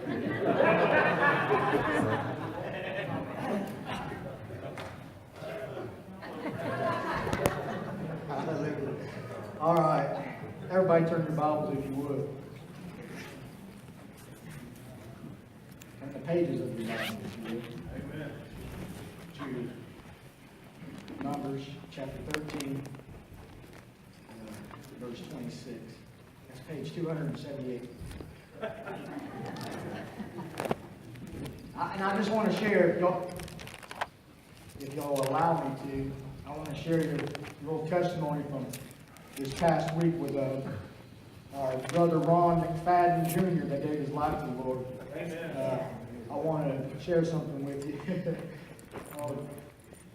All right. Everybody turn your Bibles if you would. Turn the pages of your Bible if you would. Amen. To Numbers chapter 13, verse 26. That's page 278. And I just want to share, if y'all allow me to, I want to share your little testimony from this past week with our brother Ron McFadden Jr. that gave his life to the Lord. I want to share something with you.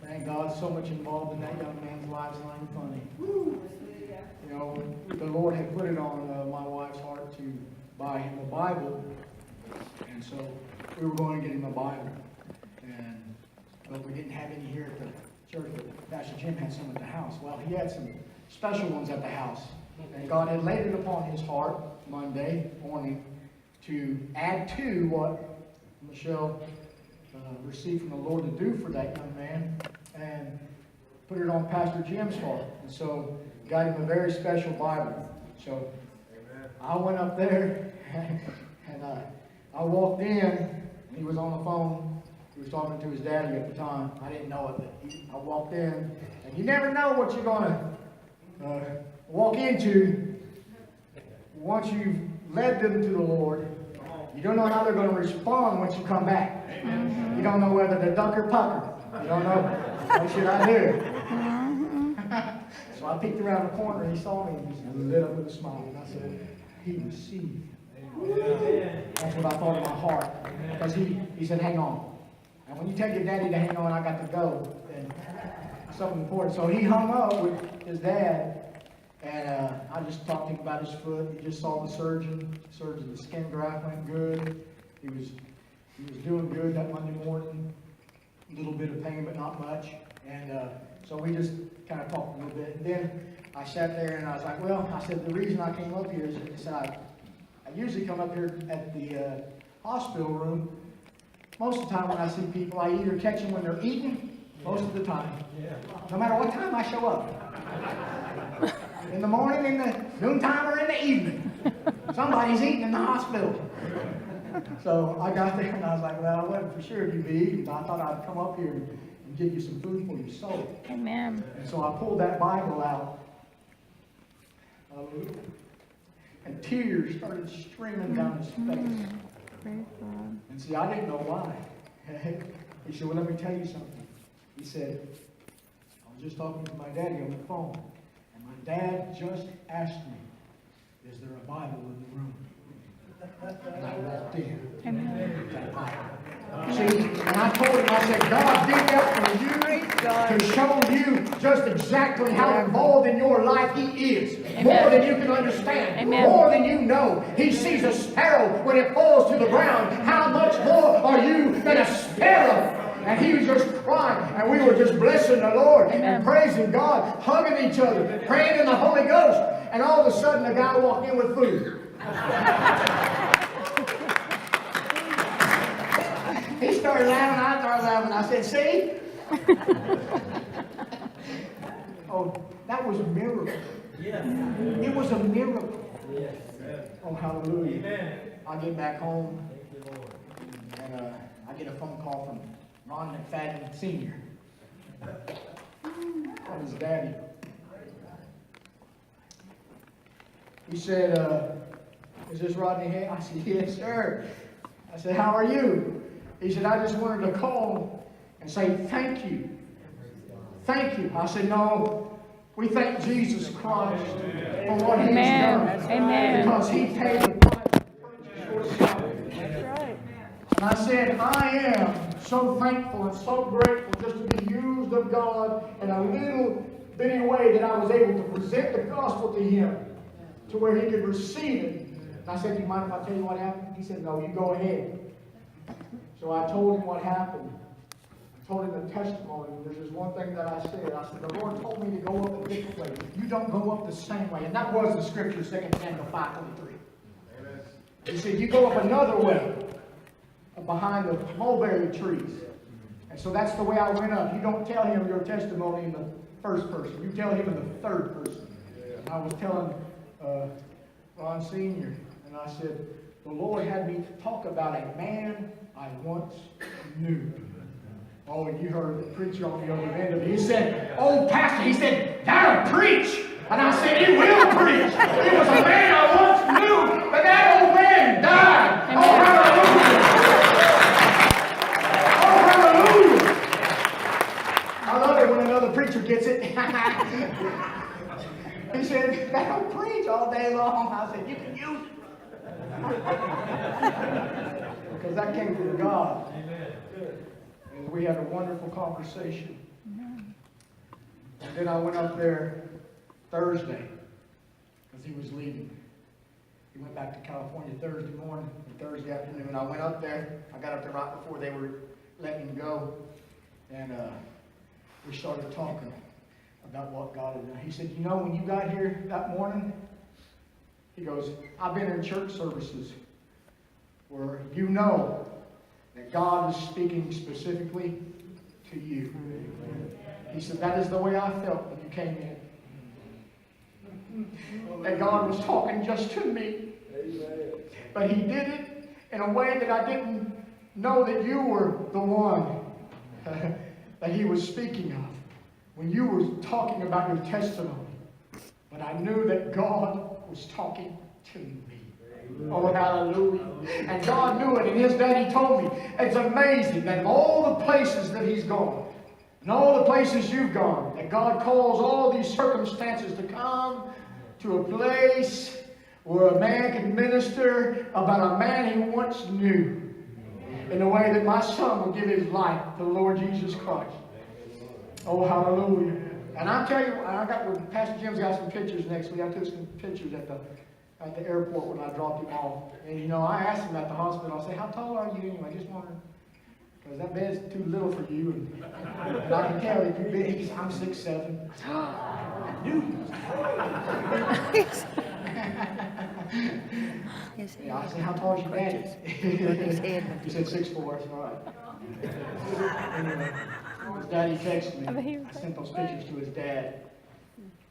Thank God, so much involved in that young man's life, it's not even funny. Woo. You know, the Lord had put it on my wife's heart to buy him a Bible, and so we were going to get him a Bible. But we didn't have any here at the church, but Pastor Jim had some at the house. Well, he had some special ones at the house. And God had laid it upon his heart Monday morning to add to what Michelle received from the Lord to do for that young man, and put it on Pastor Jim's heart. And so got him a very special Bible. So I went up there and I walked in, and he was on the phone. He was talking to his daddy at the time. I didn't know it, but I walked in, and you never know what you're going to walk into once you've led them to the Lord. You don't know how they're going to respond once you come back. You don't know whether to duck or pucker. You don't know, what should I do? So I peeked around the corner, and he saw me, and he lit up with a smile, and I said, he received. That's what I thought in my heart. Because he said, hang on. And when you tell your daddy to hang on, I got to go. And something important. So he hung up with his dad, and I just talked to him about his foot. He just saw the surgeon. The skin graft went good. He was doing good that Monday morning. A little bit of pain, but not much. And so we just kind of talked a little bit. And then I sat there, and I was like, well, I said, the reason I came up here is I said, I usually come up here at the hospital room. Most of the time when I see people, I either catch them when they're eating, most of the time. No matter what time I show up. In the morning, in the noontime, or in the evening. Somebody's eating in the hospital. So I got there and I was like, well, I wasn't for sure if you'd be eating, but I thought I'd come up here and give you some food for your soul. Amen. And so I pulled that Bible out. And tears started streaming down his face. And see, I didn't know why. He said, well, let me tell you something. He said, I was just talking to my daddy on the phone, and my dad just asked me, is there a Bible in the room? And I walked in. Amen. That Bible. See, and I told him, I said, God did that for you to show you just exactly how involved in your life He is. Amen. More than you can understand. Amen. More than you know. He sees a sparrow when it falls to the ground. How much more are you than a sparrow? And he was just crying, and we were just blessing the Lord. Amen. And praising God, hugging each other, praying in the Holy Ghost. And all of a sudden, a guy walked in with food. He started laughing, I started laughing. I said, see? Oh, that was a miracle. Yes. It was a miracle. Yes. Oh, hallelujah. Amen. I get back home, and I get a phone call from Ron McFadden Sr. From his daddy. He said, is this Rodney Hale? I said, yes, sir. I said, how are you? He said, I just wanted to call and say thank you. Thank you. I said, no, we thank Jesus Christ for what He's done. Amen. Because He paid the price for salvation. That's right. And I said, I am so thankful and so grateful just to be used of God in a little bitty way that I was able to present the gospel to him to where he could receive it. And I said, do you mind if I tell you what happened? He said, no, you go ahead. So I told him what happened. I told him the testimony. There's this one thing that I said. I said, the Lord told me to go up a different way. You don't go up the same way. And that was the scripture, 2 Samuel 5:23. He said, you go up another way. behind the mulberry trees. And so that's the way I went up. You don't tell him your testimony in the first person. You tell him in the third person. And I was telling Ron Sr., and I said, the Lord had me talk about a man I once knew. Oh, and you heard the preacher on the other end of it. He said, oh, Pastor, he said, that'll preach. And I said, he will preach. He was a man I once knew, but that old man died. Oh, hallelujah. Oh, hallelujah. I love it when another preacher gets it. He said, that'll preach all day long. I said, you can use it. Because that came from God. And we had a wonderful conversation. And then I went up there Thursday because he was leaving. He went back to California Thursday morning and Thursday afternoon. I went up there. I got up there right before they were letting him go. And we started talking about what God had done. He said, you know, when you got here that morning, he goes, I've been in church services where you know that God is speaking specifically to you. He said, that is the way I felt when you came in. That God was talking just to me. But he did it in a way that I didn't know that you were the one that he was speaking of when you were talking about your testimony. But I knew that God was talking to me. Oh, hallelujah. And God knew it, and his daddy told me, it's amazing that in all the places that he's gone, and all the places you've gone, that God calls all these circumstances to come to a place where a man can minister about a man he once knew in the way that my son will give his life to the Lord Jesus Christ. Oh, hallelujah. And I tell you, Pastor Jim's got some pictures next week. I took some pictures at the airport when I dropped him off. And you know, I asked him at the hospital, I said, how tall are you anyway? I just wondering. Because that bed's too little for you. And I can tell if you're big, I'm 6'7". I knew he was yeah, I said, how tall is your daddy? He said 6'4". That's all right. Anyway, his daddy texted me. I sent those pictures to his dad.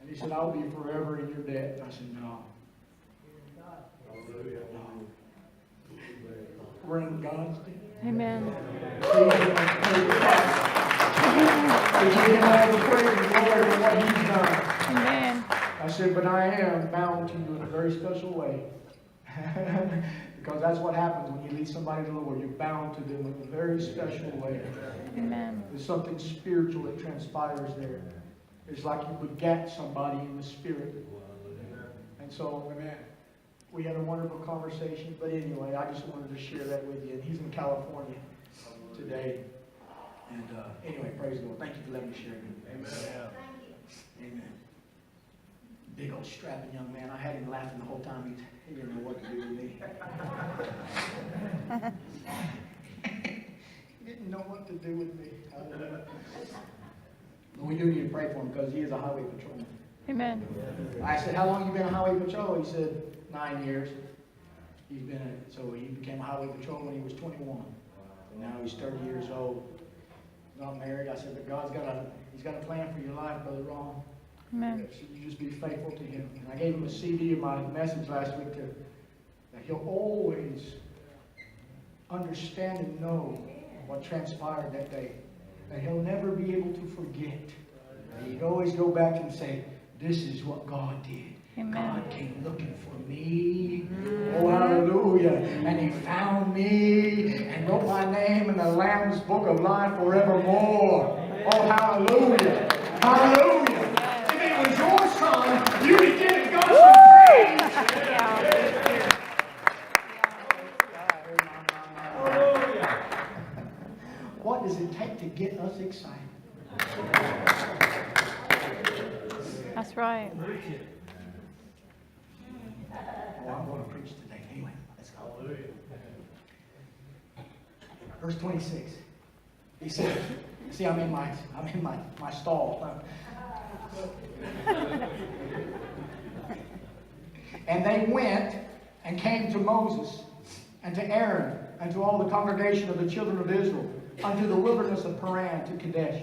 And he said, I'll be forever in your debt. I said, no. We're in God's debt. Amen. Amen. I said, but I am bound to you in a very special way. Because that's what happens when you lead somebody to the Lord. You're bound to them in a very special way. Amen. There's something spiritual that transpires there. It's like you begat somebody in the spirit. And so, amen. We had a wonderful conversation, but anyway, I just wanted to share that with you. And he's in California today. And anyway, praise the Lord. Thank you for letting me share it. Amen. Amen. Big old strapping young man. I had him laughing the whole time. He didn't know what to do with me. He didn't know what to do with me. But we do need to pray for him because he is a highway patrolman. Amen. I said, how long have you been a highway patrol? He said, 9 years. So he became a highway patrol when he was 21. And now he's 30 years old. Not married. I said, but he's got a plan for your life, Brother Ron. Amen. So you just be faithful to him. And I gave him a CD of my message last week that he'll always understand and know what transpired that day. That he'll never be able to forget. And he'd always go back and say, this is what God did. Amen. God came looking for me. Oh, hallelujah. And he found me and wrote my name in the Lamb's Book of Life forevermore. Oh, hallelujah. Hallelujah. If it was your son, you'd be giving God some praise. What does it take to get us excited? That's right. Oh, I'm going to preach today. Anyway, let's go. Verse 26. He said, see, I'm in my stall. And they went and came to Moses and to Aaron and to all the congregation of the children of Israel, unto the wilderness of Berean to Kadesh,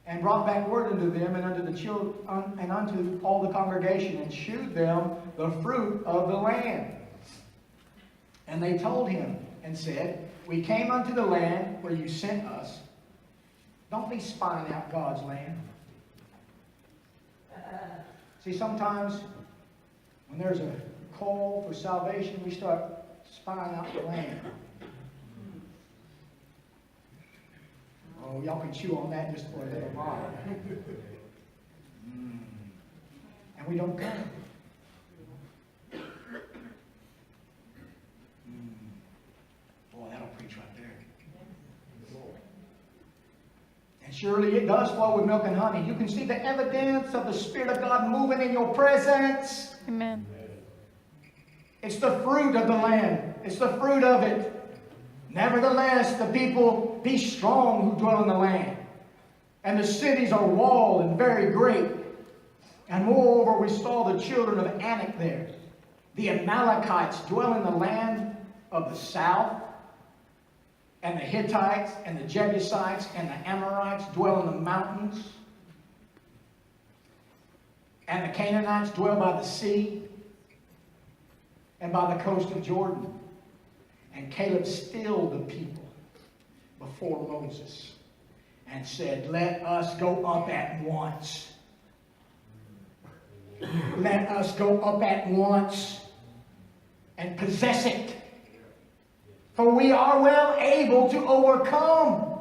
and brought back word unto them and unto the children and unto all the congregation, and shewed them the fruit of the land. And they told him and said, We came unto the land where you sent us. Don't be spying out God's land. See, sometimes when there's a call for salvation, we start spying out the land. Oh, y'all can chew on that just for a little while. And we don't come. Boy, that'll preach right there. And surely it does flow with milk and honey. You can see the evidence of the Spirit of God moving in your presence. Amen. It's the fruit of the land. It's the fruit of it. Nevertheless, the people be strong who dwell in the land. And the cities are walled and very great. And moreover, we saw the children of Anak there. The Amalekites dwell in the land of the south. And the Hittites and the Jebusites and the Amorites dwell in the mountains. And the Canaanites dwell by the sea and by the coast of Jordan. And Caleb stilled the people before Moses and said, Let us go up at once. Let us go up at once and possess it. For we are well able to overcome.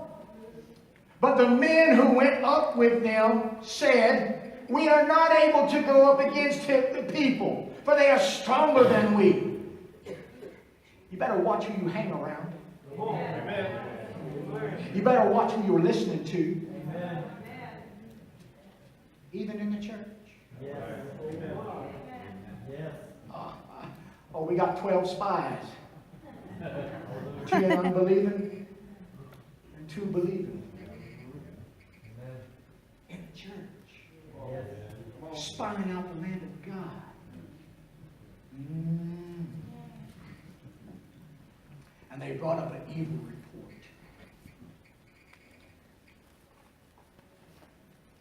But the men who went up with them said, We are not able to go up against the people, for they are stronger than we. You better watch who you hang around. Amen. You better watch who you're listening to. Amen. Even in the church. Yes. Yes. Oh, we got 12 spies. 10 unbelieving and 2 believing. In the church. Spying out the land of God. And they brought up an evil report.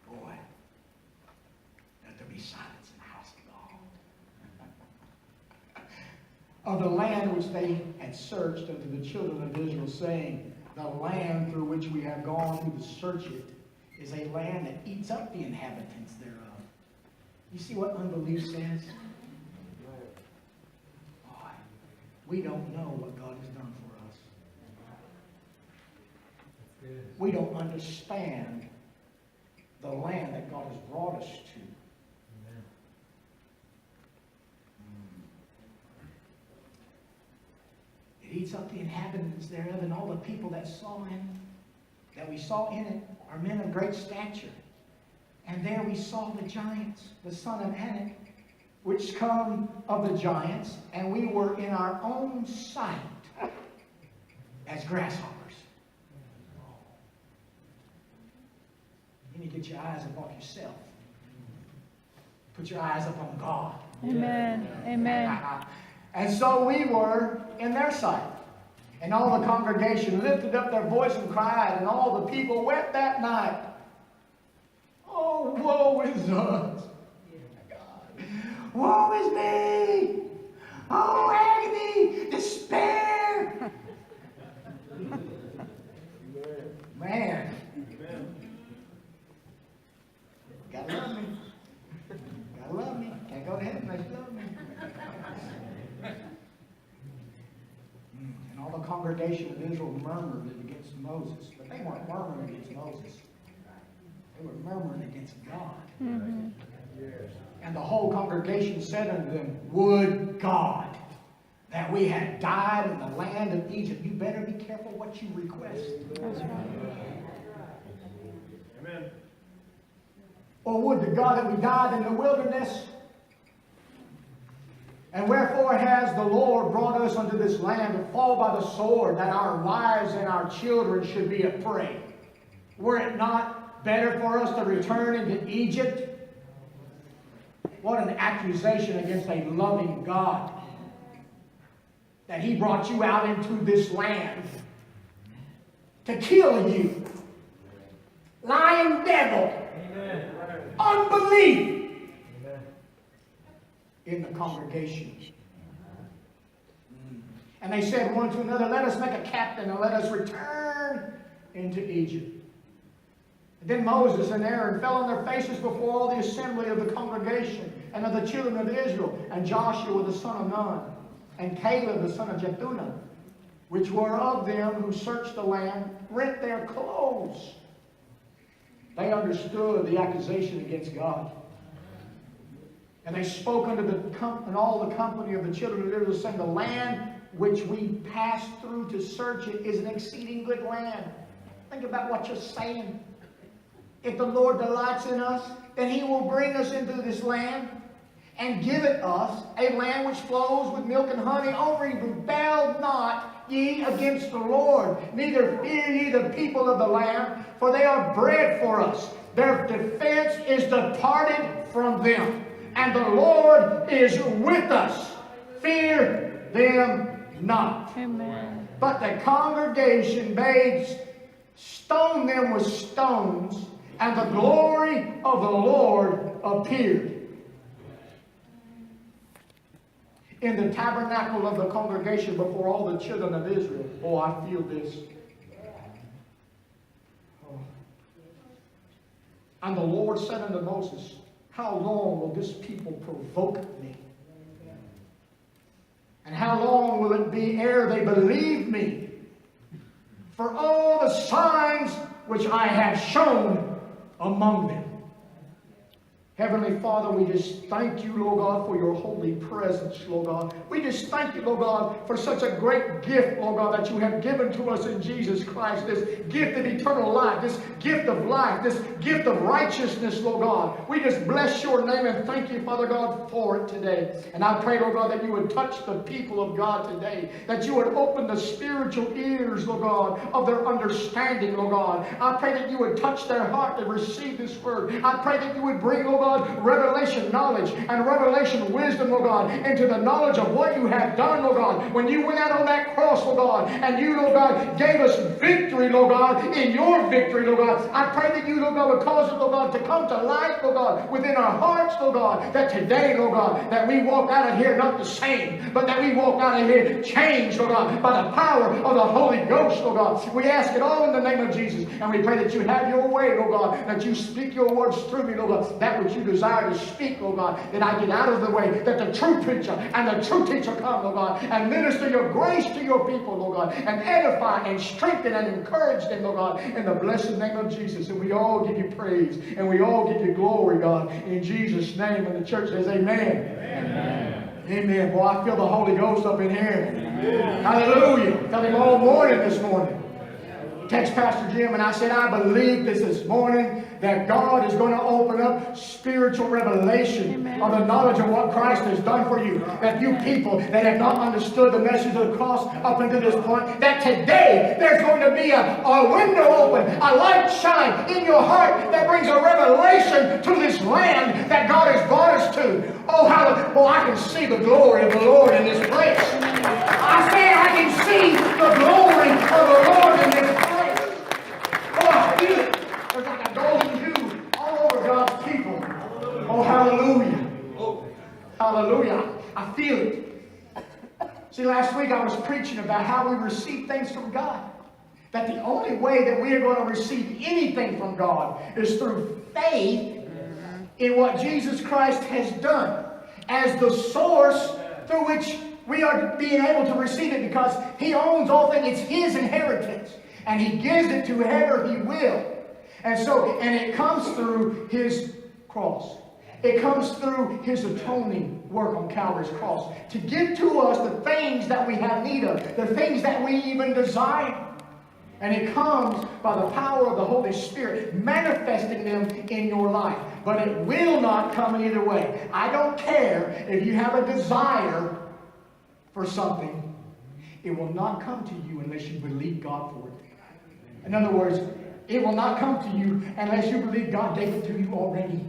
Boy, let there be silence in the house of God. Of the land which they had searched unto the children of Israel, saying, The land through which we have gone to search it is a land that eats up the inhabitants thereof. You see what unbelief says? Boy, we don't know what God has done for us. We don't understand the land that God has brought us to. It eats up the inhabitants thereof, and all the people that we saw in it are men of great stature. And there we saw the giants, the son of Anak, which come of the giants, and we were in our own sight as grasshoppers. You need to get your eyes up off yourself. Put your eyes up on God. Amen. Amen. And so we were in their sight. And all the congregation lifted up their voice and cried, and all the people wept that night. Oh, woe is us. Woe is me. Oh, agony, despair. Man. Gotta love me. Gotta love me. Can't go to heaven unless you love me. And all the congregation of Israel murmured against Moses. But they weren't murmuring against Moses. They were murmuring against God. Mm-hmm. And the whole congregation said unto them, Would God that we had died in the land of Egypt. You better be careful what you request. That's right. Amen. Or would to God that we died in the wilderness. And wherefore has the Lord brought us unto this land to fall by the sword, that our wives and our children should be a prey? Were it not better for us to return into Egypt? What an accusation against a loving God. that He brought you out into this land to kill you. Lying devil. Amen. Unbelief. Amen. In the congregation. And they said one to another, let us make a captain and let us return into Egypt. And then Moses and Aaron fell on their faces before all the assembly of the congregation and of the children of Israel, and Joshua the son of Nun, and Caleb the son of Jephunneh, which were of them who searched the land, rent their clothes. They understood the accusation against God. And they spoke unto all the company of the children of Israel, saying, the land which we passed through to search it is an exceeding good land. Think about what you're saying. If the Lord delights in us, then He will bring us into this land and give it us, a land which flows with milk and honey. Only rebel not ye against the Lord, neither fear ye the people of the land, for they are bread for us. Their defense is departed from them, and the Lord is with us. Fear them not. Amen. But the congregation bade stone them with stones, and the glory of the Lord appeared in the tabernacle of the congregation before all the children of Israel. Oh, I feel this. Oh. And the Lord said unto Moses, how long will this people provoke me? And how long will it be ere they believe me? For all the signs which I have shown among them. Heavenly Father, we just thank you, Lord God, for your holy presence, Lord God. We just thank you, Lord God, for such a great gift, Lord God, that you have given to us in Jesus Christ. This gift of eternal life, this gift of life, this gift of righteousness, Lord God. We just bless your name and thank you, Father God, for it today. And I pray, Lord God, that you would touch the people of God today. That you would open the spiritual ears, Lord God, of their understanding, Lord God. I pray that you would touch their heart to receive this word. I pray that you would bring, Lord God, revelation knowledge and revelation wisdom, Lord God, into the knowledge of what you have done, Lord God. When you went out on that cross, Lord God, and you, Lord God, gave us victory, Lord God, in your victory, Lord God. I pray that you, Lord God, would cause it, Lord God, to come to light, Lord God, within our hearts, Lord God, that today, Lord God, that we walk out of here not the same, but that we walk out of here changed, Lord God, by the power of the Holy Ghost, Lord God. We ask it all in the name of Jesus, and we pray that you have your way, Lord God, that you speak your words through me, Lord God, that which you desire to speak, Lord God, that I get out of the way, that the true preacher and the true teacher come, Lord God, and minister your grace to your people, Lord God, and edify and strengthen and encourage them, Lord God, in the blessed name of Jesus. And we all give you praise and we all give you glory, God, in Jesus' name. And the church says amen. Amen. Amen. Boy, I feel the Holy Ghost up in here. Amen. Hallelujah. Felt him all morning this morning. Text Pastor Jim and I said, I believe this morning that God is going to open up spiritual revelation of the knowledge of what Christ has done for you. That you people that have not understood the message of the cross up until this point, that today there's going to be a window open, a light shine in your heart that brings a revelation to this land that God has brought us to. Oh, hallelujah. Oh, I can see the glory of the Lord in this place. I say I can see the glory of the Lord in this place. Oh, I feel it. There's like a golden dew all over God's people. Oh, hallelujah. Hallelujah. I feel it. See, last week I was preaching about how we receive things from God. That the only way that we are going to receive anything from God is through faith in what Jesus Christ has done as the source through which we are being able to receive it, because He owns all things. It's His inheritance. And He gives it to whoever He will. And it comes through His cross. It comes through His atoning work on Calvary's cross to give to us the things that we have need of, the things that we even desire. And it comes by the power of the Holy Spirit manifesting them in your life. But it will not come either way. I don't care if you have a desire for something. It will not come to you unless you believe God for it. In other words, it will not come to you unless you believe God gave it to you already.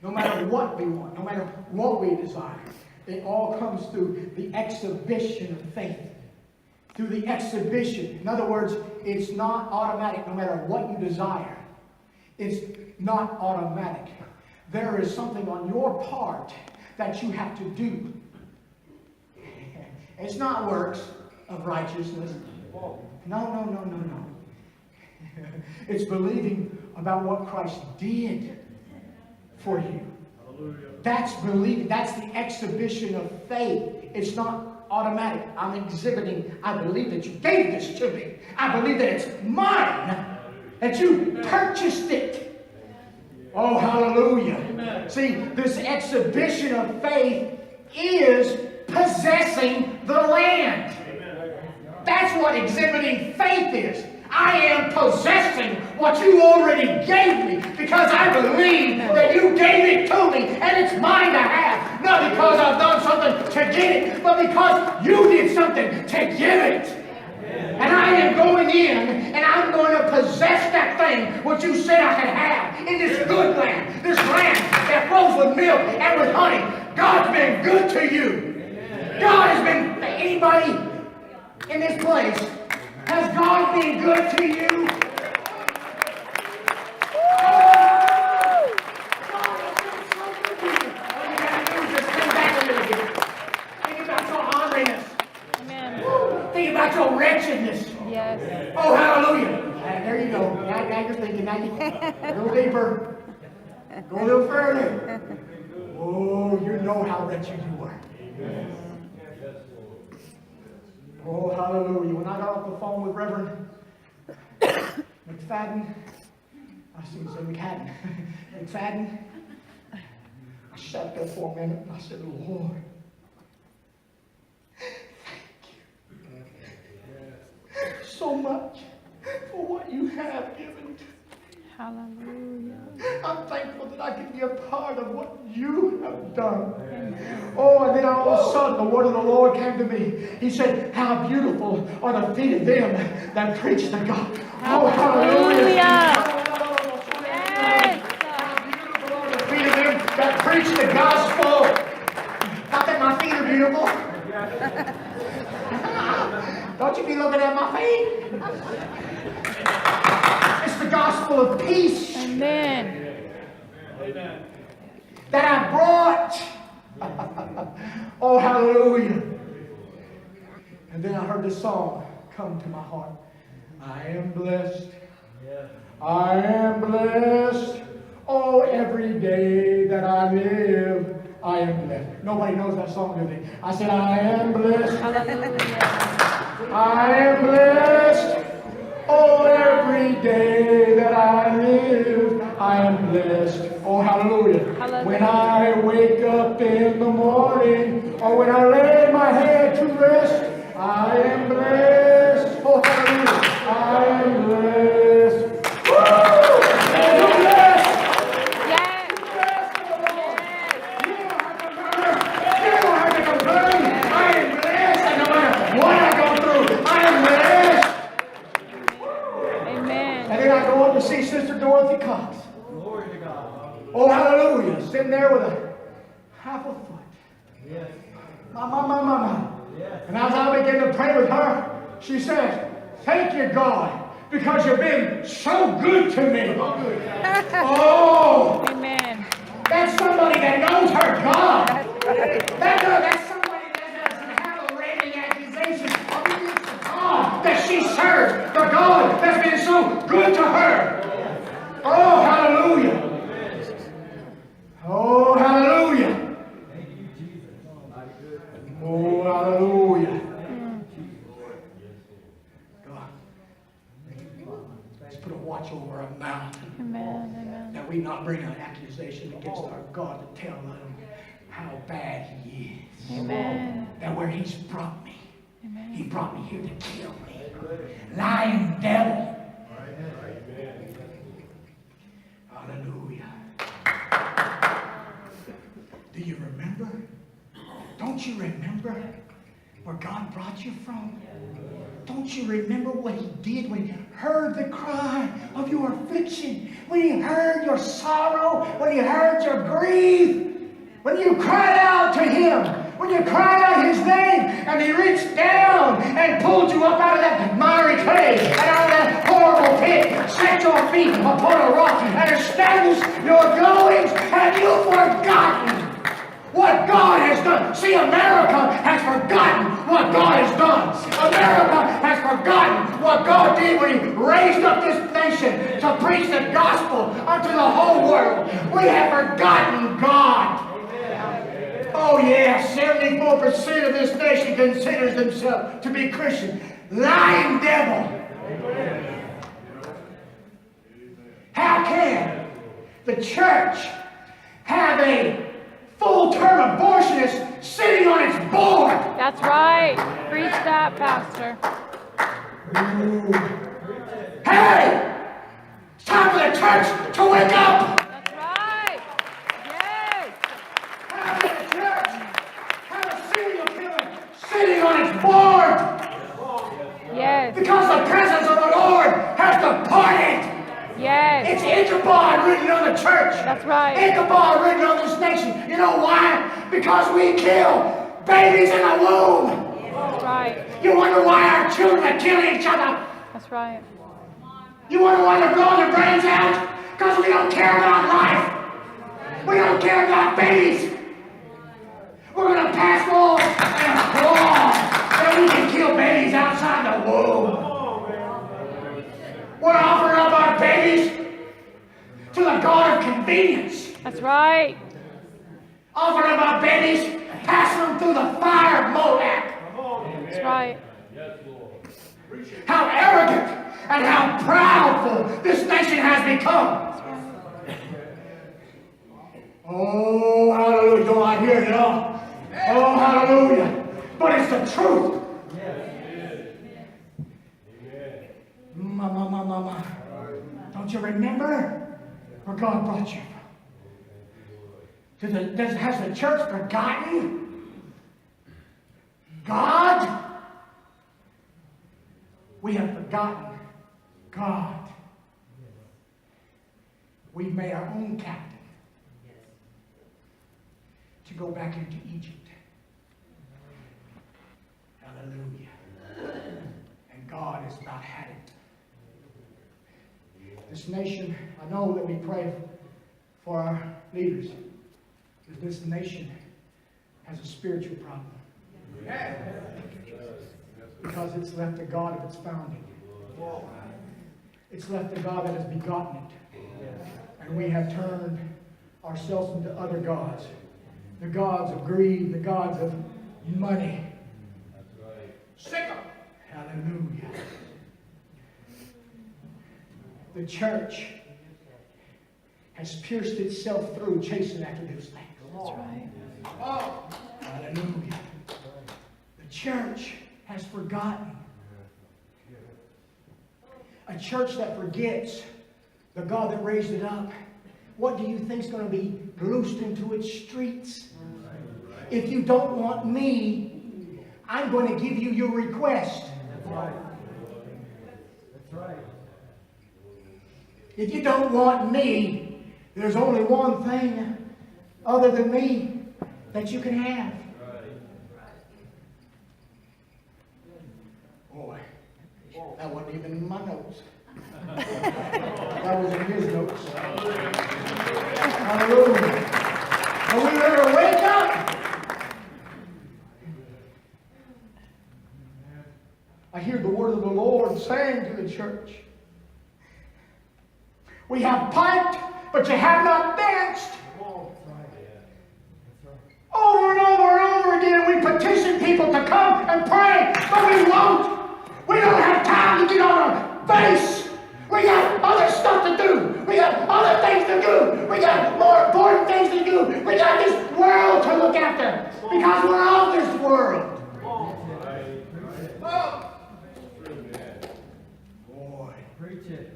No matter what we want, no matter what we desire, it all comes through the exhibition of faith. Through the exhibition. In other words, it's not automatic no matter what you desire. It's not automatic. There is something on your part that you have to do. It's not works of righteousness. No. It's believing about what Christ did for you. That's believing. That's the exhibition of faith. It's not automatic. I'm exhibiting. I believe that you gave this to me. I believe that it's mine. That you purchased it. Oh, hallelujah. Amen. See, this exhibition of faith is possessing the land. Amen. That's what exhibiting faith is. I am possessing what you already gave me because I believe that you gave it to me and it's mine to have. Not because I've done something to get it, but because you did something to give it. And I am going in and I'm going to possess that thing what you said I could have in this good land. This land that flows with milk and with honey. God's been good to you. God has been, anybody in this place, has God been good to you? Think about your wretchedness. Yes. Oh, hallelujah. There you go. Now you're thinking. Now you a little deeper. Go a little further. Oh, you know how wretched you were. Oh, hallelujah. When I got off the phone with Reverend McFadden, I see him say McFadden. McFadden, I sat there for a minute and I said, Lord, so much for what you have given. Hallelujah. I'm thankful that I can be a part of what you have done. Oh, and then all of a sudden the word of the Lord came to me. He said, how beautiful are the feet of them that preach the gospel. Oh, hallelujah. Yes. How beautiful are the feet of them that preach the gospel. Not that my feet are beautiful. Don't you be looking at my feet. It's the gospel of peace. Amen. That I brought. Oh, hallelujah. And then I heard this song come to my heart. I am blessed. I am blessed. Oh, every day that I live, I am blessed. Nobody knows that song, do they? I said, I am blessed. Hallelujah. I am blessed. Oh, every day that I live, I am blessed. Oh, hallelujah. Hallelujah. When I wake up in the morning, or when I lay my head to rest, I am blessed. Oh, hallelujah. I am blessed. Woo! I'm blessed. Yes. Blessed of the Lord. You don't have to murmur. You don't have to complain. I am blessed. And no matter what I go through, I am blessed. Amen. And then I go up to see Sister Dorothy Cox. Glory to God. Oh, hallelujah. Sitting there with a half a foot. Yes. My. Yes. And as I begin to pray with her, she says, thank you, God, because you've been so good to me. Oh, Amen. that's somebody that knows her God. That's somebody that doesn't have a rating accusation of the God that she serves, the God that's been so good to her. Oh, hallelujah. Oh, hallelujah. Oh, hallelujah. God, let's put a watch over our mouth. Amen. Amen. That we not bring an accusation against our God to tell him how bad he is. Amen. That where he's brought me, Amen. he brought me here to kill me. Lying devil. Hallelujah. Do you remember? Don't you remember where God brought you from? Don't you remember what he did when he heard the cry of your affliction? When he heard your sorrow? When he heard your grief? When you cried out to him? When you cried out his name and he reached down and pulled you up out of that miry clay and out of that horrible pit, set your feet upon a rock and established your goings? Have you forgotten what God has done? See, America has forgotten what God has done. America has forgotten what God did when he raised up this nation to preach the gospel unto the whole world. We have forgotten God. Oh yeah, 74% of this nation considers themselves to be Christian. Lying devil. How can the church have a full-term abortionist sitting on its board? That's right. Preach that, Pastor. Hey! It's time for the church to wake up! That's right. Yes. How can the church have a serial killer sitting on its board? Yes. Because the presence of the Lord has departed. Yes. It's Ichabod written on the church. That's right. Ichabod written on this nation. You know why? Because we kill babies in the womb. That's right. You wonder why our children are killing each other? That's right. You wonder why they're blowing their brains out? Because we don't care about life. We don't care about babies. We're going to pass laws and a law that we can kill babies outside the womb. We're offering up our babies to the God of convenience. That's right. Offering up our babies, passing them through the fire of Molech. That's right. How arrogant and how proudful this nation has become. Oh, hallelujah. Don't I hear it all? Oh, hallelujah. But it's the truth. Mama. Don't you remember where God brought you from? Has the church forgotten God? We have forgotten God. We've made our own captain to go back into Egypt. Hallelujah. And God has not had it. This nation, I know that we pray for our leaders, because this nation has a spiritual problem. Because it's left the God of its founding. It's left the God that has begotten it. And we have turned ourselves into other gods. The gods of greed, the gods of money. Sick of it. Hallelujah. The church has pierced itself through chasing after those things. That's right. Oh, hallelujah. The church has forgotten. A church that forgets the God that raised it up. What do you think is going to be loosed into its streets? If you don't want me, I'm going to give you your request. That's right. That's right. If you don't want me, there's only one thing other than me that you can have. Boy, that wasn't even in my notes. That was in his notes. Hallelujah. Are we ready to wake up? I hear the word of the Lord saying to the church, we have piped, but you have not danced. Over and over and over again, we petition people to come and pray, but we won't. We don't have time to get on our face. We got other stuff to do. We got other things to do. We got more important things to do. We got this world to look after because we're of this world. Boy, Preach it.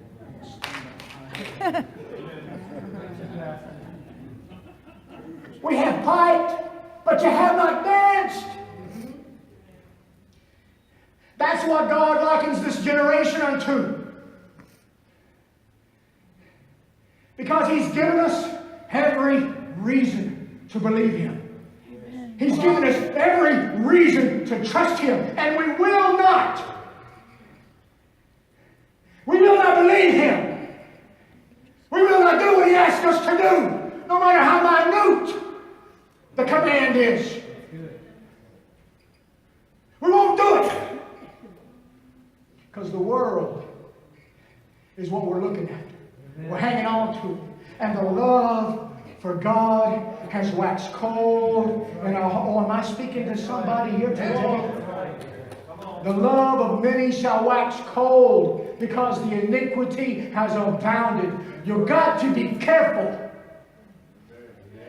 we have piped, but you have not danced. That's what God likens this generation unto. Because He's given us every reason to believe Him. He's given us every reason to trust Him. And we will not. We will not believe Him. We will not do what He asks us to do, no matter how minute the command is. We won't do it. Because the world is what we're looking at. We're hanging on to it. And the love for God has waxed cold. And am I speaking to somebody here today? The love of many shall wax cold because the iniquity has abounded. You've got to be careful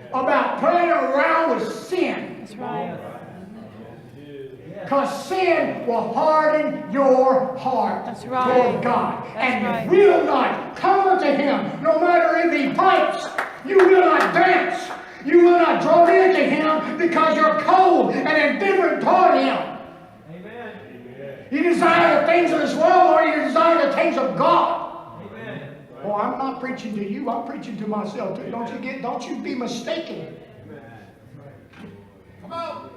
about playing around with sin. That's right. Because sin will harden your heart toward God. And you will not come unto Him, no matter if He bites. You will not dance. You will not draw near to Him because you're cold and indifferent toward Him. Amen. You desire the things of this world, or you desire the things of God. Amen. Oh, I'm not preaching to you. I'm preaching to myself too. Don't you be mistaken. Come on.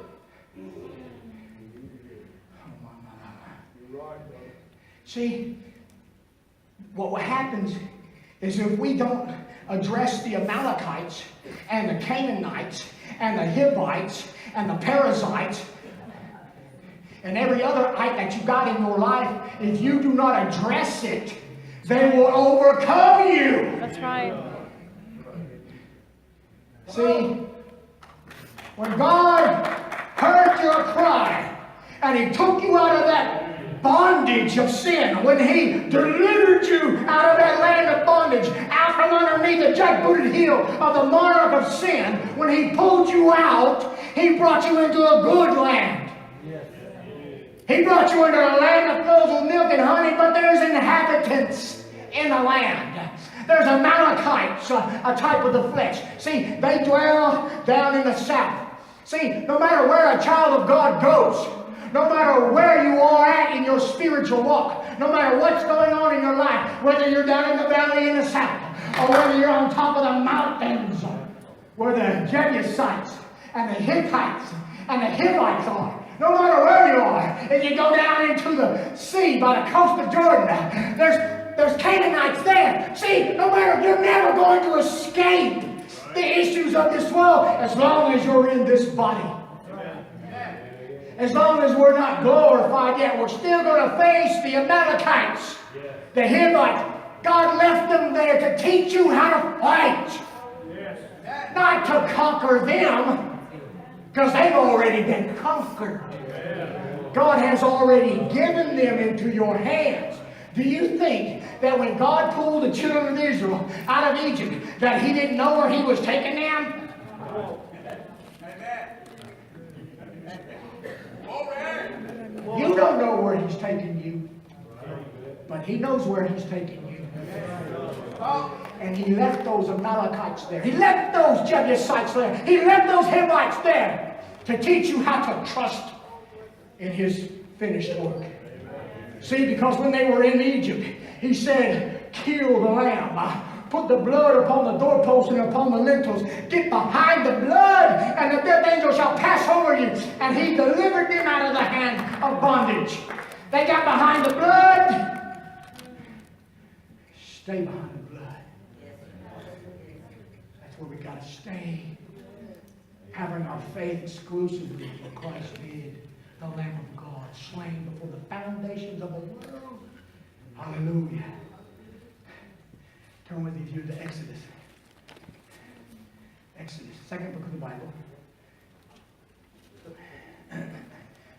See, what happens is if we don't address the Amalekites and the Canaanites and the Hivites and the Perizzites and every other ite that you got in your life, if you do not address it, they will overcome you. That's right. See, when God heard your cry and He took you out of that bondage of sin, when He delivered you out of that land of bondage, out from underneath the jackbooted heel of the monarch of sin, when He pulled you out, He brought you into a good land. He brought you into a land that flows with milk and honey, but there's inhabitants in the land. There's Amalekites, a type of the flesh. See, they dwell down in the south. See, no matter where a child of God goes, no matter where you are at in your spiritual walk, no matter what's going on in your life, whether you're down in the valley in the south, or whether you're on top of the mountains, where the Jebusites and the Hittites and the Hivites are, no matter where you are, if you go down into the sea by the coast of Jordan, there's Canaanites there. See, no matter, you're never going to escape the issues of this world as long as you're in this body. As long as we're not glorified yet, we're still going to face the Amalekites, the Hivites. God left them there to teach you how to fight. Not to conquer them, because they've already been conquered. God has already given them into your hands. Do you think that when God pulled the children of Israel out of Egypt, that He didn't know where He was taking them? You don't know where He's taking you, but He knows where He's taking you. And He left those Amalekites there. He left those Jebusites there. He left those Hivites there to teach you how to trust in His finished work. See, because when they were in Egypt, He said, kill the lamb. Put the blood upon the doorposts and upon the lintels. Get behind the blood, and the death angel shall pass over you. And He delivered them out of the hand of bondage. They got behind the blood. Stay behind the blood. That's where we got to stay. Having our faith exclusively in what Christ did. The Lamb of God, slain before the foundations of the world. Hallelujah. Turn with me to Exodus. Exodus, second book of the Bible.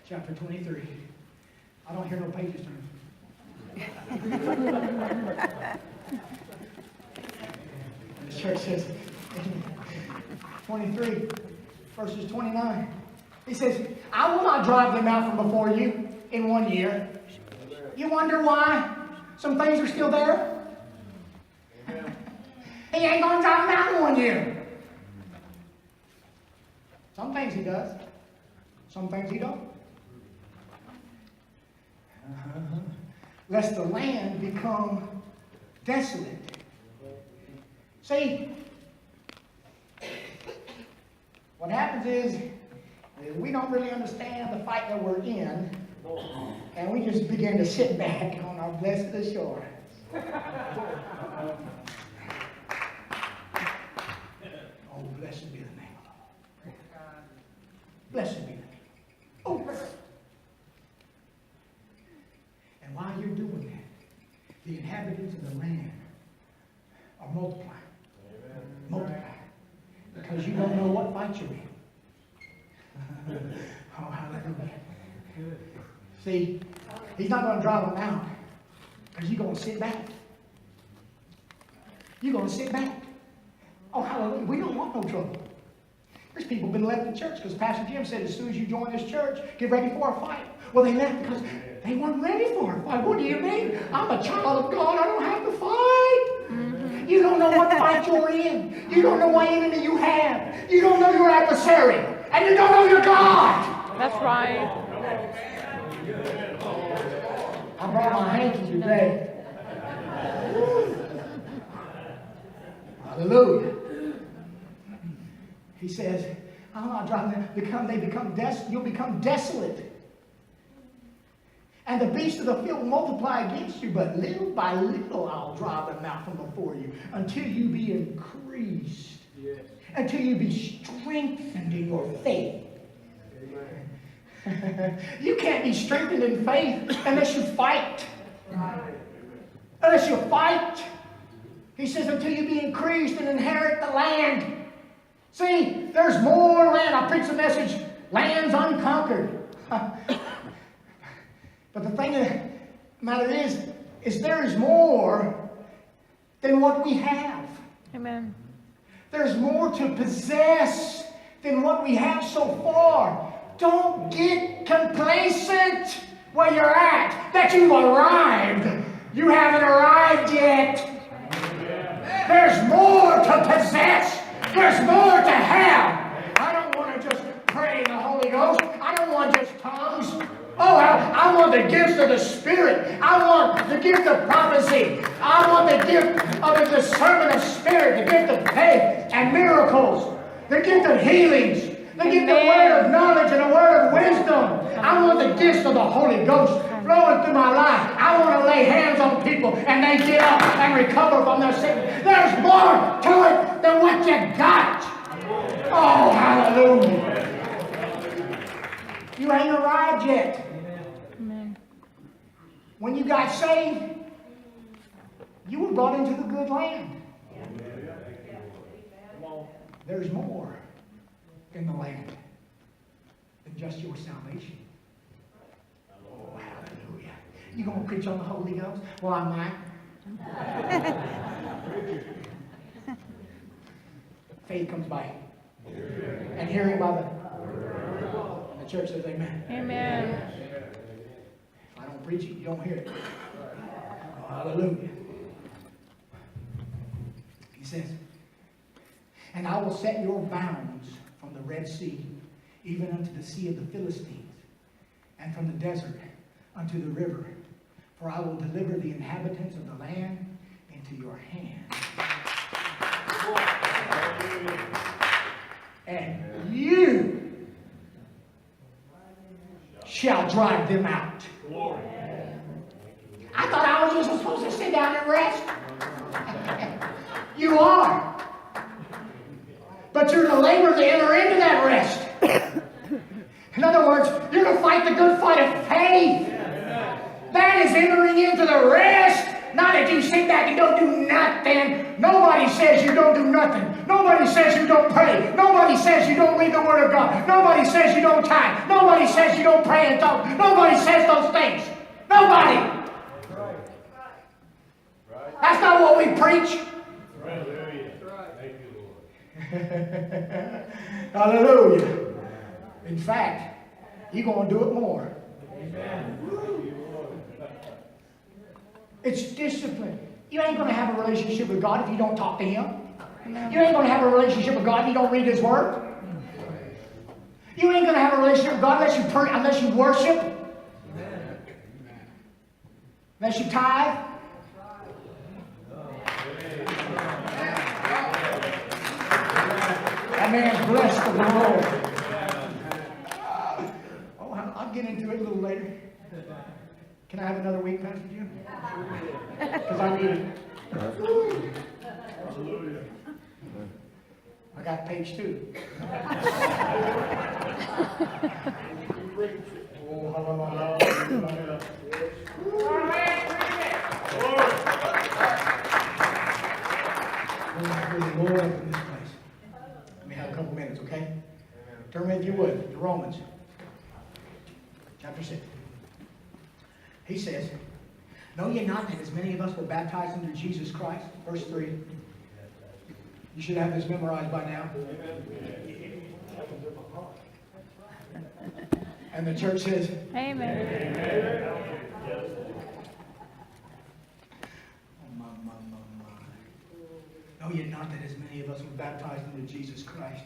Chapter 23. I don't hear no pages turning. The church says, 23, verses 29. He says, I will not drive them out from before you in 1 year. You wonder why some things are still there? He ain't going to drive them out in 1 year. Some things He does. Some things He don't. lest the land become desolate. See, what happens is we don't really understand the fight that we're in, and we just begin to sit back on our blessed assurance. Oh, blessed be the name of the Lord. Blessed be the name. Oh, and while you're doing that, the inhabitants of the land are multiplying. Multiplying. Because you don't know what fight you're in. Oh, hallelujah. See, he's not going to drive them out because you're going to sit back. You're going to sit back. Oh, hallelujah. We don't want no trouble. There's people who've been left in church because Pastor Jim said as soon as you join this church, get ready for a fight. Well, they left because they weren't ready for a fight. What do you mean? I'm a child of God. I don't have to fight. You don't know what fight you're in. You don't know what enemy you have. You don't know your adversary. And you don't know your God. That's right. I brought my hanky today. Hallelujah. He says, I'm not driving them. You'll become desolate. And the beasts of the field will multiply against you, but little by little I'll drive them out from before you until you be increased. Yes. Until you be strengthened in your faith. You can't be strengthened in faith unless you fight. Unless you fight. He says until you be increased and inherit the land. See, there's more land. I preached the message, land's unconquered. But the thing of the matter is there is more than what we have. Amen. There's more to possess than what we have so far. Don't get complacent where you're at, that you've arrived. You haven't arrived yet. There's more to possess. There's more to have. I don't want to just pray in the Holy Ghost. I don't want just tongues. Oh, I want the gifts of the Spirit. I want the gift of prophecy. I want the gift of the discernment of spirit, the gift of faith and miracles, the gift of healings, the gift of word of knowledge and a word of wisdom. I want the gifts of the Holy Ghost flowing through my life. I want to lay hands on people and they get up and recover from their sickness. There's more to it than what you got. Oh, hallelujah. You ain't arrived yet. Amen. When you got saved, you were brought into the good land. There's more in the land than just your salvation. Oh, hallelujah. You going to preach on the Holy Ghost? Well, I might. Faith comes by and hearing by the church says amen. Amen. If I don't preach it, you don't hear it. Oh, hallelujah. He says, and I will set your bounds from the Red Sea, even unto the sea of the Philistines, and from the desert unto the river. For I will deliver the inhabitants of the land into your hand. And you shall drive them out. I thought I was just supposed to sit down and rest. You are. But you're to labor to enter into that rest. In other words, you're to fight the good fight of faith. That is entering into the rest. Not that you sit back and don't do nothing. Nobody says you don't do nothing. Nobody says you don't pray. Nobody says you don't read the Word of God. Nobody says you don't tithe. Nobody says you don't pray and talk. Nobody says those things. Nobody. That's not what we preach. Hallelujah. In fact, you're going to do it more. It's discipline. You ain't going to have a relationship with God if you don't talk to Him. You ain't going to have a relationship with God if you don't read His Word. You ain't going to have a relationship with God unless you pray, unless you worship. Unless you tithe. That man's blessed of the Lord. I'll get into it a little later. Can I have another week, Pastor Jim? Because I need it. I got page 2. Lord in this place. Let me have a couple minutes, okay? Turn with me, if you would, to Romans chapter 6. He says, know ye not that as many of us were baptized into Jesus Christ? Verse 3. You should have this memorized by now. And the church says, Amen. Know ye not that as many of us were baptized into Jesus Christ?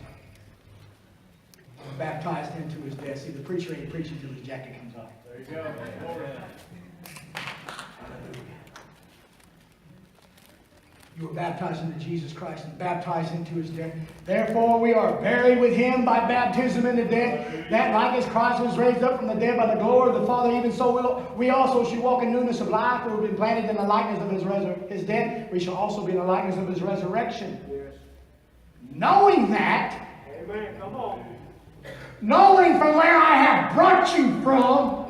Were baptized into his death. See, the preacher ain't preaching till his jacket comes off. There you go. You were baptized into Jesus Christ and baptized into his death. Therefore we are buried with him by baptism into death, that like as Christ was raised up from the dead by the glory of the Father, even so we also should walk in newness of life. We have been planted in the likeness of his death. We shall also be in the likeness of his resurrection. Yes. Knowing that, Amen. Come on. knowing from where I have brought you from,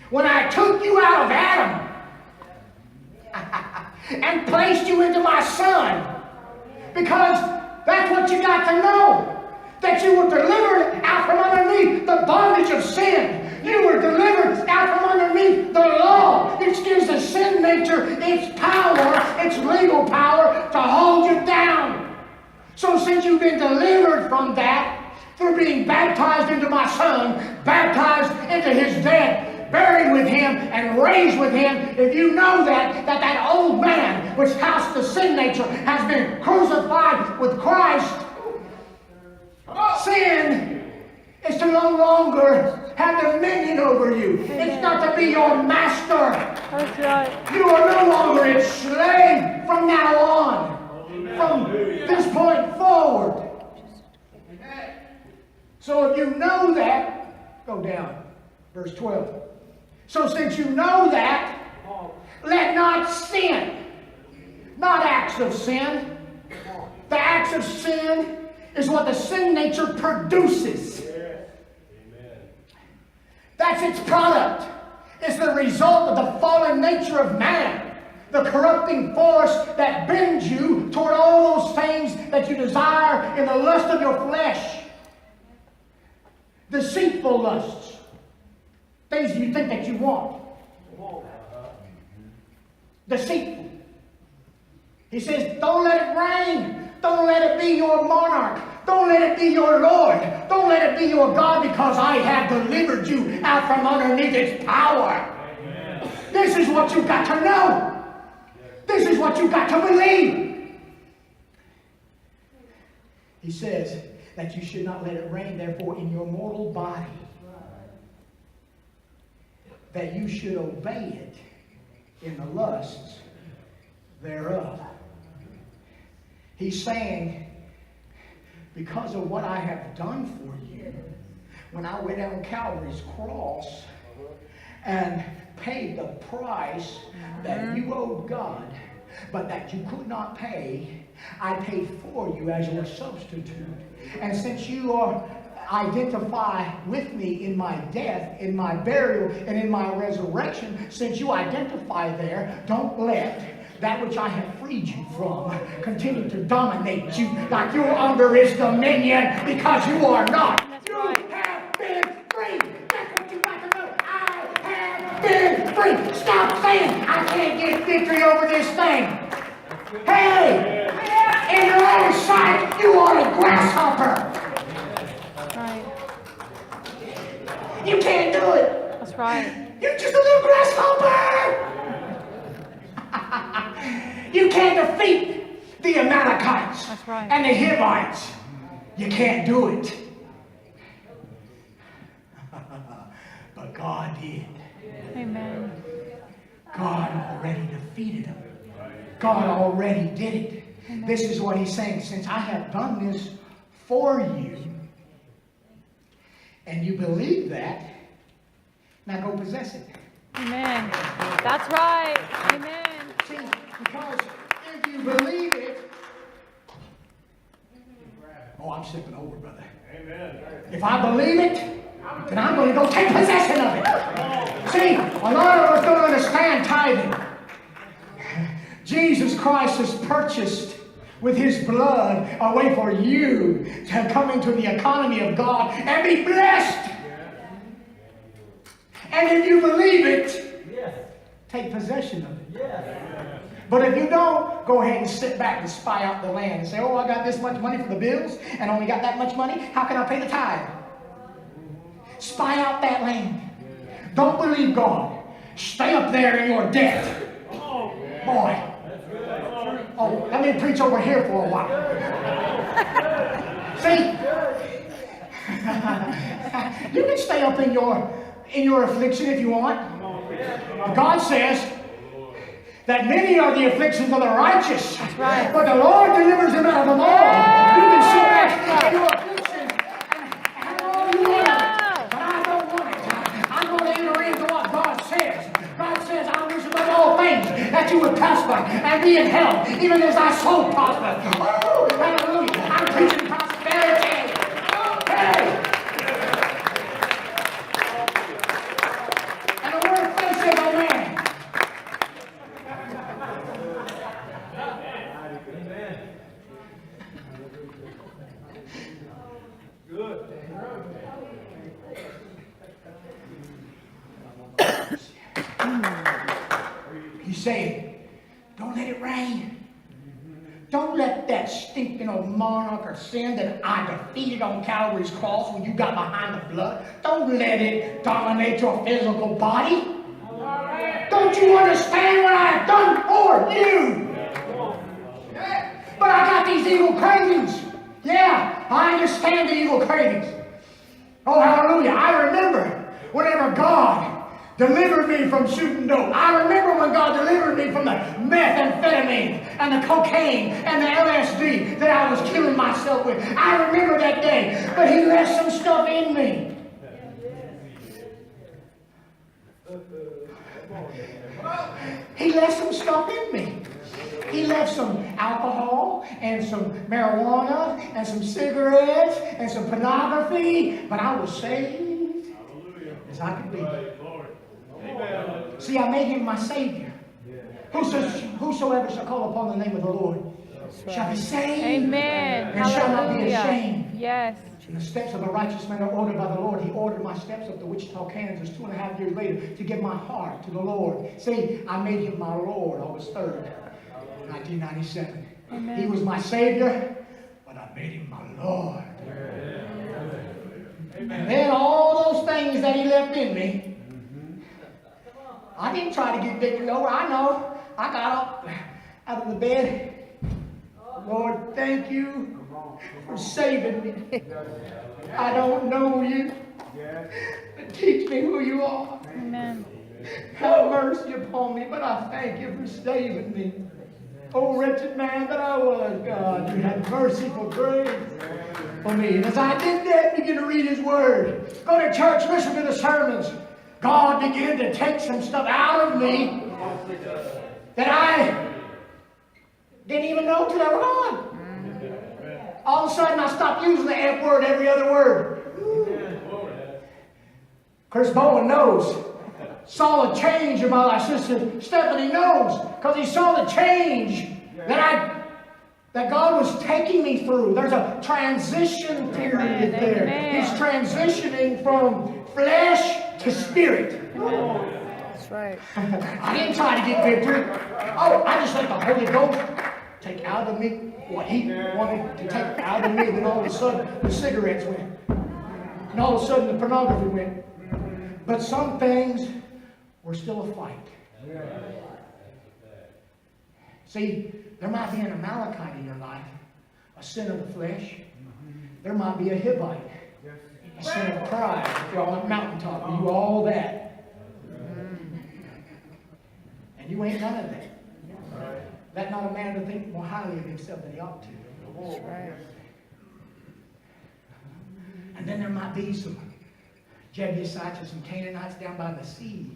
when I took you out of Adam, and placed you into my Son. Because that's what you got to know. That you were delivered out from underneath the bondage of sin. You were delivered out from underneath the law, which gives the sin nature its power, its legal power to hold you down. So since you've been delivered from that, through being baptized into my Son, baptized into his death, buried with him and raised with him, if you know that old man which housed the sin nature has been crucified with Christ, sin is to no longer have dominion over you. It's not to be your master. That's right. You are no longer enslaved from now on, from this point forward. So if you know that, go down, verse 12. So since you know that, let not sin, not acts of sin. The acts of sin is what the sin nature produces. That's its product. It's the result of the fallen nature of man. The corrupting force that bends you toward all those things that you desire in the lust of your flesh. Deceitful lusts. Things you think that you want. Deceitful. He says, don't let it reign. Don't let it be your monarch. Don't let it be your Lord. Don't let it be your God, because I have delivered you out from underneath its power. Amen. This is what you've got to know. This is what you've got to believe. He says that you should not let it reign, therefore, in your mortal body, that you should obey it in the lusts thereof. He's saying, because of what I have done for you, when I went down Calvary's cross and paid the price that you owed God, but that you could not pay, I paid for you as your substitute. And since you identify with me in my death, in my burial, and in my resurrection, since you identify there, don't let that which I have freed you from continue to dominate you like you're under his dominion, because you are not. That's you right. have been free. That's what you got to know. I have been free. Stop saying I can't get victory over this thing. Hey, in your own sight, you are a grasshopper. Right. You can't do it. That's right. You're just a little grasshopper. You can't defeat the Amalekites. That's right. And the Hivites. You can't do it. But God did. Amen. God already defeated them. God already did it. Amen. This is what he's saying. Since I have done this for you, and you believe that, now go possess it. Amen. That's right. Amen. See, because if you believe it, oh, I'm slipping over, brother. Amen. If I believe it, then I'm going to go take possession of it. See, a lot of us don't understand tithing. Jesus Christ has purchased with his blood a way for you to come into the economy of God and be blessed. And if you believe it, take possession of it. But if you don't, go ahead and sit back and spy out the land and say, oh, I got this much money for the bills and only got that much money. How can I pay the tithe? Spy out that land. Don't believe God. Stay up there in your debt. Boy. Oh, let me preach over here for a while. See? You can stay up in your affliction if you want. God says that many are the afflictions of the righteous, right. but the Lord delivers them out of them all. You can sit back in your affliction and have all you want, but I don't want it. I'm going to enter into what God says. God says, I wish above all things that you would prosper and be in health, even as thy soul prosper. Oh, hallelujah. I'm preaching prosperity. Hey! And the word faith says, amen. Good. He's saying, don't let it rain. Don't let that stinking old monarch of sin that I defeated on Calvary's cross when you got behind the blood, don't let it dominate your physical body. Don't you understand what I have done for you? But I got these evil cravings. Yeah, I understand the evil cravings. Oh, hallelujah. I remember whenever God delivered me from shooting dope. I remember when God delivered me from the methamphetamine and the cocaine and the LSD that I was killing myself with. I remember that day. But he left some stuff in me. He left some stuff in me. He left some alcohol and some marijuana and some cigarettes and some pornography. But I was saved as I could be. See, I made him my Savior. Whosoever shall call upon the name of the Lord shall be saved. Amen. And shall not be Hallelujah. ashamed. Yes. And the steps of a righteous man are ordered by the Lord. He ordered my steps up to Wichita, Kansas 2.5 years later to give my heart to the Lord. See, I made him my Lord August 3rd, 1997. Amen. He was my Savior, but I made him my Lord. And then all those things that he left in me, I didn't try to get victory over. I know. I got up out of the bed. Lord, thank you for saving me. I don't know you, but teach me who you are. Amen. Have mercy upon me, but I thank you for saving me. Oh, wretched man that I was, God, you had merciful grace for me. And as I did that, begin to read his word, go to church, listen to the sermons, God began to take some stuff out of me that I didn't even know till they were gone. All of a sudden, I stopped using the F word every other word. Chris Bowen knows. Saw a change in my life. Sister Stephanie knows, because he saw the change that God was taking me through. There's a transition period there. Amen. He's transitioning from flesh to spirit. That's right. I didn't try to get victory. Oh, I just let the Holy Ghost take out of me what he wanted to take out of me. Then all of a sudden, the cigarettes went. And all of a sudden, the pornography went. But some things were still a fight. See, there might be an Amalekite in your life, a sin of the flesh. There might be a Hivite a sin of pride. You're on a mountaintop. You do all that. And you ain't none of that. Let not a man to think more highly of himself than he ought to. That's right. And then there might be some Jebusites or some Canaanites down by the sea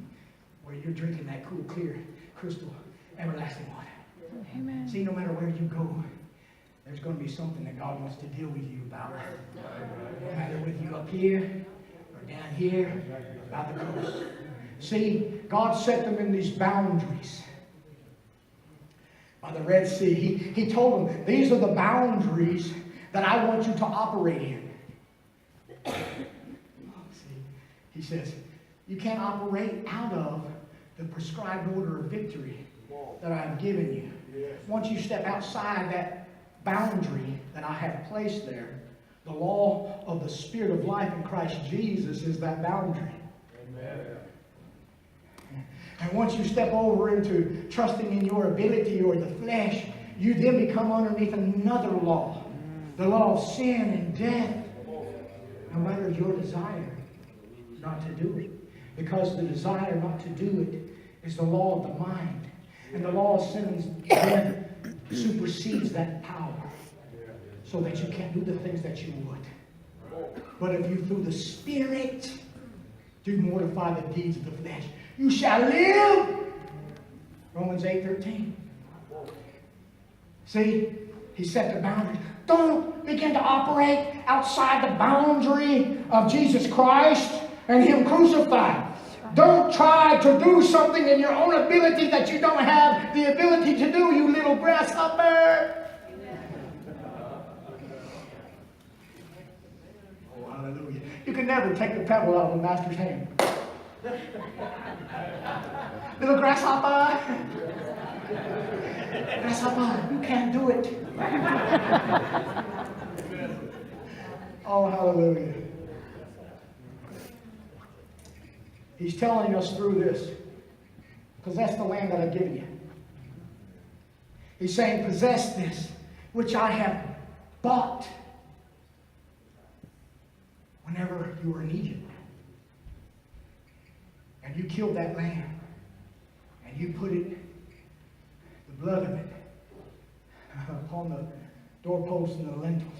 where you're drinking that cool, clear, crystal, everlasting water. Amen. See, no matter where you go, there's going to be something that God wants to deal with you about. No matter with you up here or down here or by the coast. See, God set them in these boundaries. By the Red Sea, he told them, these are the boundaries that I want you to operate in. See, he says, you can't operate out of the prescribed order of victory that I have given you. Once you step outside that boundary that I have placed there, the law of the Spirit of life in Christ Jesus is that boundary. Amen. And once you step over into trusting in your ability or the flesh, you then become underneath another law. The law of sin and death. No matter your desire not to do it. Because the desire not to do it is the law of the mind. And the law of sin then supersedes that power. So that you can't do the things that you would. But if you through the Spirit do mortify the deeds of the flesh, you shall live. Romans 8:13. See, he set the boundaries. Don't begin to operate outside the boundary of Jesus Christ and Him crucified. Don't try to do something in your own ability that you don't have the ability to do, you little grasshopper. Oh, hallelujah. You can never take the pebble out of the master's hand. Little grasshopper. Grasshopper, you can't do it. Oh, hallelujah. He's telling us through this, possess the land that I've given you. He's saying, possess this, which I have bought whenever you were in Egypt. And you killed that lamb. And you put it, the blood of it, upon the doorposts and the lintels.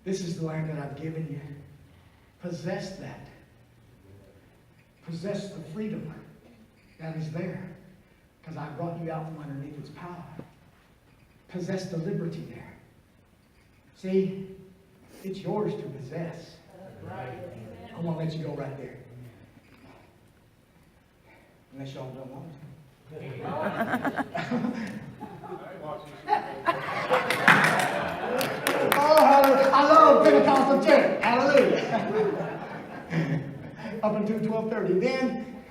This is the land that I've given you. Possess that. Possess the freedom that is there. Because I brought you out from underneath its power. Possess the liberty there. See, it's yours to possess. I want to let you go right there. Unless y'all don't want to. Oh, hallelujah. I love Pentecostal church. Hallelujah. Up until 12:30. Then,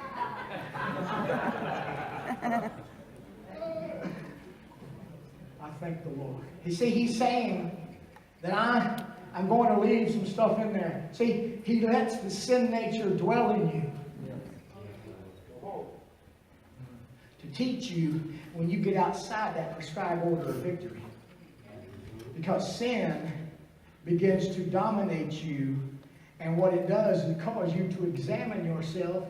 I thank the Lord. You see, he's saying that I'm going to leave some stuff in there. See, he lets the sin nature dwell in you. To teach you when you get outside that prescribed order of victory. Because sin begins to dominate you, and what it does is cause you to examine yourself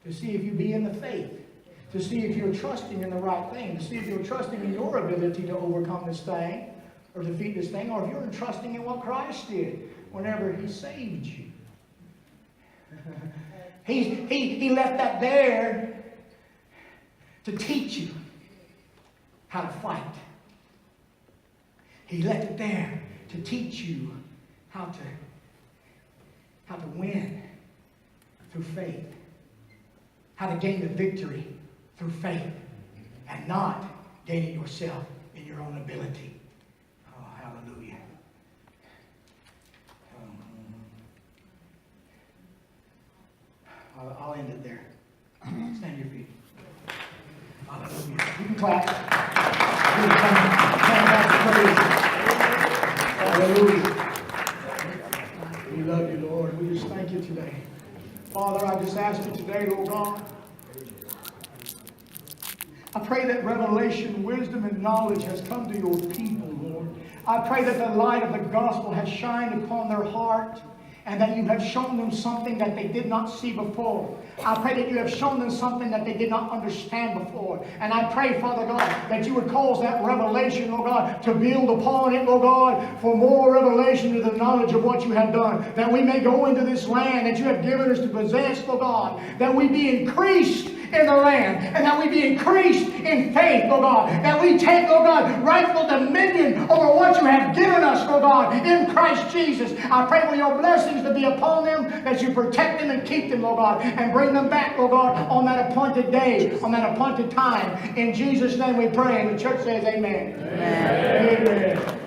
to see if you be in the faith, to see if you're trusting in the right thing, to see if you're trusting in your ability to overcome this thing or defeat this thing, or if you're trusting in what Christ did whenever He saved you. He left that there to teach you how to fight. He left it there to teach you how to win through faith. How to gain the victory through faith and not gain it yourself in your own ability. Oh, hallelujah. I'll end it there. Stand to your feet. Hallelujah. You can clap. You can clap. Hallelujah. We love you, Lord. We just thank you today. Father, I just ask you today, Lord God, I pray that revelation, wisdom, and knowledge has come to your people, Lord. I pray that the light of the gospel has shined upon their heart, and that you have shown them something that they did not see before. I pray that you have shown them something that they did not understand before. And I pray, Father God, that you would cause that revelation, Lord God, to build upon it, Lord God, for more revelation to the knowledge of what you have done. That we may go into this land that you have given us to possess, Lord God. That we be increased in the land, and that we be increased in faith, Lord God. That we take, Lord God, rightful dominion over what you have given us, Lord God, in Christ Jesus. I pray for your blessings to be upon them, that you protect them and keep them, Lord God, and bring them back, Lord God, on that appointed day, on that appointed time. In Jesus' name we pray, and the church says amen. Amen. Amen.